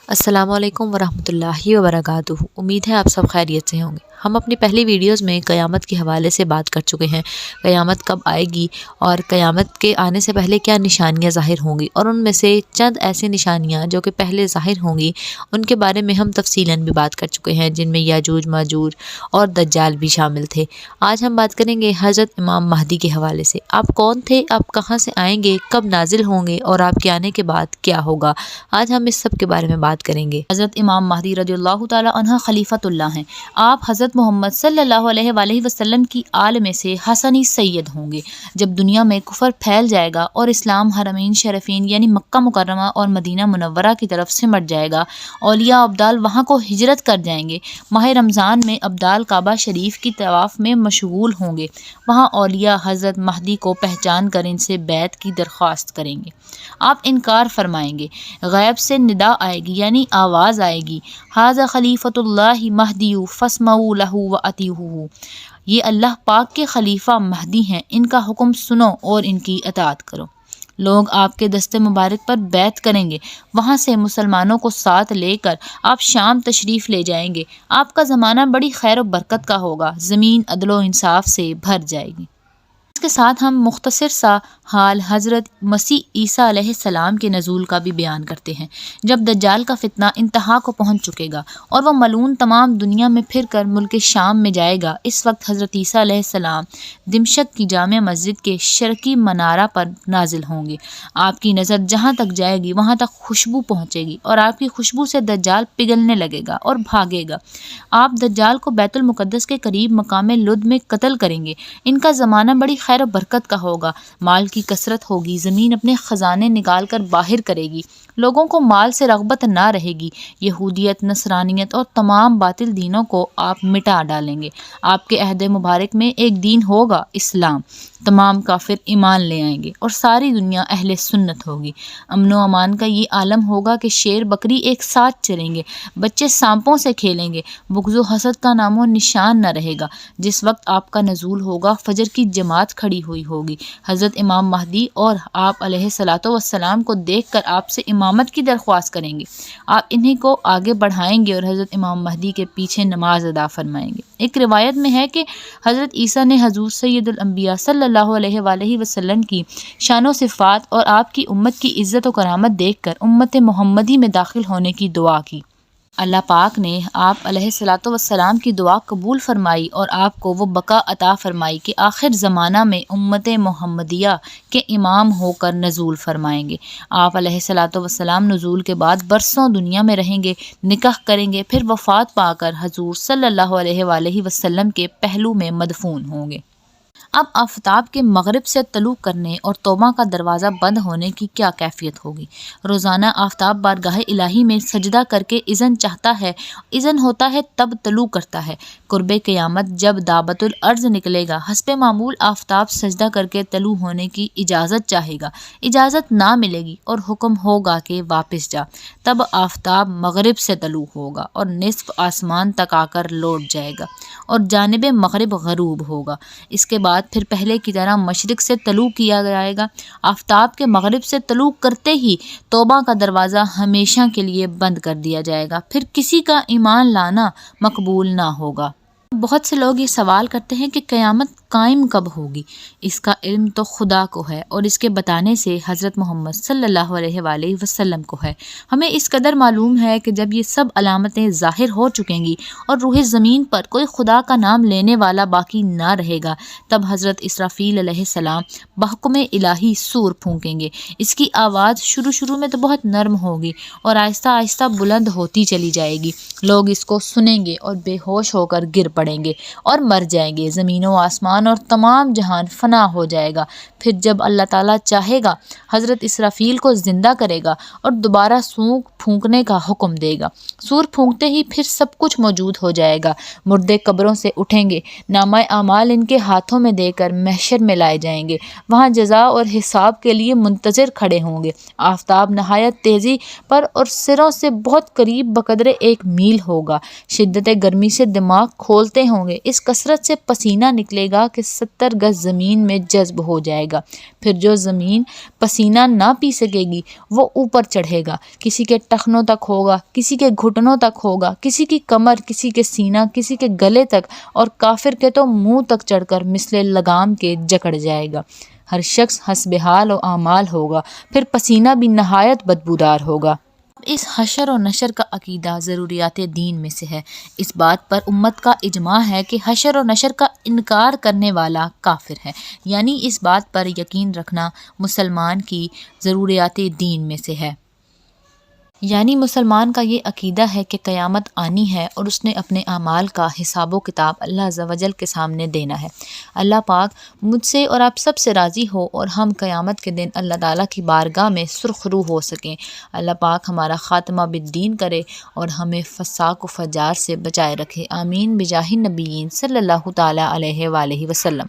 السلام علیکم ورحمۃ اللہ وبرکاتہ۔ امید ہے آپ سب خیریت سے ہوں گے۔ ہم اپنی پہلی ویڈیوز میں قیامت کے حوالے سے بات کر چکے ہیں، قیامت کب آئے گی اور قیامت کے آنے سے پہلے کیا نشانیاں ظاہر ہوں گی، اور ان میں سے چند ایسی نشانیاں جو کہ پہلے ظاہر ہوں گی ان کے بارے میں ہم تفصیلاً بھی بات کر چکے ہیں، جن میں یاجوج ماجوج اور دجال بھی شامل تھے۔ آج ہم بات کریں گے حضرت امام مہدی کے حوالے سے۔ آپ کون تھے، آپ کہاں سے آئیں گے، کب نازل ہوں گے اور آپ کے آنے کے بعد کیا ہوگا، آج ہم اس سب کے بارے میں بات کریں گے۔ حضرت امام مہدی رضی اللہ تعالی عنہ خلیفۃ اللہ ہیں۔ آپ حضرت محمد صلی اللہ علیہ وآلہ وسلم کی آل میں سے حسنی سید ہوں گے۔ جب دنیا میں کفر پھیل جائے گا اور اسلام حرمین شریفین یعنی مکہ مکرمہ اور مدینہ منورہ کی طرف سمٹ جائے گا، اولیاء ابدال وہاں کو ہجرت کر جائیں گے۔ ماہ رمضان میں ابدال کعبہ شریف کی طواف میں مشغول ہوں گے۔ وہاں اولیاء حضرت مہدی کو پہچان کر ان سے بیعت کی درخواست کریں گے۔ آپ انکار فرمائیں گے، غیب سے ندا آئے گی یعنی آواز آئے گی، ھذا خلیفۃ اللہ مہدی فاسمعوا لہ واطیعوہ، یہ اللہ پاک کے خلیفہ مہدی ہیں، ان کا حکم سنو اور ان کی اطاعت کرو۔ لوگ آپ کے دست مبارک پر بیعت کریں گے۔ وہاں سے مسلمانوں کو ساتھ لے کر آپ شام تشریف لے جائیں گے۔ آپ کا زمانہ بڑی خیر و برکت کا ہوگا، زمین عدل و انصاف سے بھر جائے گی۔ اس کے ساتھ ہم مختصر سا حال حضرت مسیح عیسیٰ علیہ السلام کے نزول کا بھی بیان کرتے ہیں۔ جب دجال کا فتنہ انتہا کو پہنچ چکے گا اور وہ ملعون تمام دنیا میں پھر کر ملک شام میں جائے گا، اس وقت حضرت عیسیٰ علیہ السلام دمشق کی جامع مسجد کے شرقی منارہ پر نازل ہوں گے۔ آپ کی نظر جہاں تک جائے گی وہاں تک خوشبو پہنچے گی اور آپ کی خوشبو سے دجال پگھلنے لگے گا اور بھاگے گا۔ آپ دجال کو بیت المقدس کے قریب مقام لد میں قتل کریں گے۔ ان کا زمانہ بڑی خیر و برکت کا ہوگا، مال کی کثرت ہوگی، زمین اپنے خزانے نکال کر باہر کرے گی، لوگوں کو مال سے رغبت نہ رہے گی، یہودیت، نصرانیت اور تمام باطل دینوں کو آپ مٹا ڈالیں گے۔ آپ کے عہد مبارک میں ایک دین ہوگا، اسلام، تمام کافر ایمان لے آئیں گے اور ساری دنیا اہل سنت ہوگی۔ امن و امان کا یہ عالم ہوگا کہ شیر بکری ایک ساتھ چریں گے، بچے سانپوں سے کھیلیں گے، بغض و حسد کا نام و نشان نہ رہے گا۔ جس وقت آپ کا نزول ہوگا فجر کی جماعت کھڑی ہوئی ہوگی، حضرت امام مہدی اور آپ علیہ الصلوۃ والسلام کو دیکھ کر آپ سے امامت کی درخواست کریں گے۔ آپ انہیں کو آگے بڑھائیں گے اور حضرت امام مہدی کے پیچھے نماز ادا فرمائیں گے۔ ایک روایت میں ہے کہ حضرت عیسیٰ نے حضور سید الانبیاء صلی اللہ علیہ وآلہ وسلم کی شان و صفات اور آپ کی امت کی عزت و کرامت دیکھ کر امت محمدی میں داخل ہونے کی دعا کی۔ اللہ پاک نے آپ علیہ الصلوۃ والسلام کی دعا قبول فرمائی اور آپ کو وہ بقا عطا فرمائی کہ آخر زمانہ میں امت محمدیہ کے امام ہو کر نزول فرمائیں گے۔ آپ علیہ الصلوۃ والسلام نزول کے بعد برسوں دنیا میں رہیں گے، نکاح کریں گے، پھر وفات پا کر حضور صلی اللہ علیہ وآلہ وسلم کے پہلو میں مدفون ہوں گے۔ اب آفتاب کے مغرب سے طلوع کرنے اور توبہ کا دروازہ بند ہونے کی کیا کیفیت ہوگی؟ روزانہ آفتاب بارگاہ الہی میں سجدہ کر کے اذن چاہتا ہے، اذن ہوتا ہے تب طلوع کرتا ہے۔ قرب قیامت جب دابۃ الارض نکلے گا، حسب معمول آفتاب سجدہ کر کے طلوع ہونے کی اجازت چاہے گا، اجازت نہ ملے گی اور حکم ہوگا کہ واپس جا، تب آفتاب مغرب سے طلوع ہوگا اور نصف آسمان تک آ کر لوٹ جائے گا اور جانب مغرب غروب ہوگا۔ اس کے بعد پھر پہلے کی طرح مشرق سے طلوع کیا جائے گا۔ آفتاب کے مغرب سے طلوع کرتے ہی توبہ کا دروازہ ہمیشہ کے لیے بند کر دیا جائے گا، پھر کسی کا ایمان لانا مقبول نہ ہوگا۔ بہت سے لوگ یہ سوال کرتے ہیں کہ قیامت قائم کب ہوگی؟ اس کا علم تو خدا کو ہے اور اس کے بتانے سے حضرت محمد صلی اللہ علیہ وآلہ وسلم کو ہے۔ ہمیں اس قدر معلوم ہے کہ جب یہ سب علامتیں ظاہر ہو چکیں گی اور روح زمین پر کوئی خدا کا نام لینے والا باقی نہ رہے گا، تب حضرت اسرافیل علیہ السلام بحکم الہی سور پھونکیں گے۔ اس کی آواز شروع میں تو بہت نرم ہوگی اور آہستہ آہستہ بلند ہوتی چلی جائے گی۔ لوگ اس کو سنیں گے اور بے ہوش ہو کر گر پڑیں گے اور مر جائیں گے۔ زمین و آسمان اور تمام جہان فنا ہو جائے گا۔ پھر جب اللہ تعالیٰ چاہے گا حضرت اسرافیل کو زندہ کرے گا اور دوبارہ سور پھونکنے کا حکم دے گا۔ سور پھونکتے ہی پھر سب کچھ موجود ہو جائے گا۔ مردے قبروں سے اٹھیں گے، نامہ اعمال ان کے ہاتھوں میں دے کر محشر میں لائے جائیں گے۔ وہاں جزا اور حساب کے لیے منتظر کھڑے ہوں گے۔ آفتاب نہایت تیزی پر اور سروں سے بہت قریب بقدر 1 میل ہوگا۔ شدت گرمی سے دماغ کھولتے ہوں گے، اس کثرت سے پسینہ نکلے گا ہوگا کہ 70 گز زمین میں جذب ہو جائے گا۔ پھر جو زمین پسینہ نہ پی سکے گی وہ اوپر چڑھے گا، کسی کے ٹخنوں تک ہوگا، کسی کے گھٹنوں تک ہوگا، کسی کی کمر، کسی کے سینہ، کسی کے گلے تک، اور کافر کے تو منہ تک چڑھ کر مثل لگام کے جکڑ جائے گا۔ ہر شخص حسب حال و اعمال ہوگا، پھر پسینہ بھی نہایت بدبودار ہوگا۔ اس حشر و نشر کا عقیدہ ضروریات دین میں سے ہے۔ اس بات پر امت کا اجماع ہے کہ حشر و نشر کا انکار کرنے والا کافر ہے، یعنی اس بات پر یقین رکھنا مسلمان کی ضروریات دین میں سے ہے۔ یعنی مسلمان کا یہ عقیدہ ہے کہ قیامت آنی ہے اور اس نے اپنے اعمال کا حساب و کتاب اللہ عز و جل کے سامنے دینا ہے۔ اللہ پاک مجھ سے اور آپ سب سے راضی ہو اور ہم قیامت کے دن اللہ تعالیٰ کی بارگاہ میں سرخ روح ہو سکیں۔ اللہ پاک ہمارا خاتمہ بالدین کرے اور ہمیں فساق و فجار سے بچائے رکھے۔ آمین بجاہ النبیین صلی اللہ تعالیٰ علیہ وآلہ وسلم۔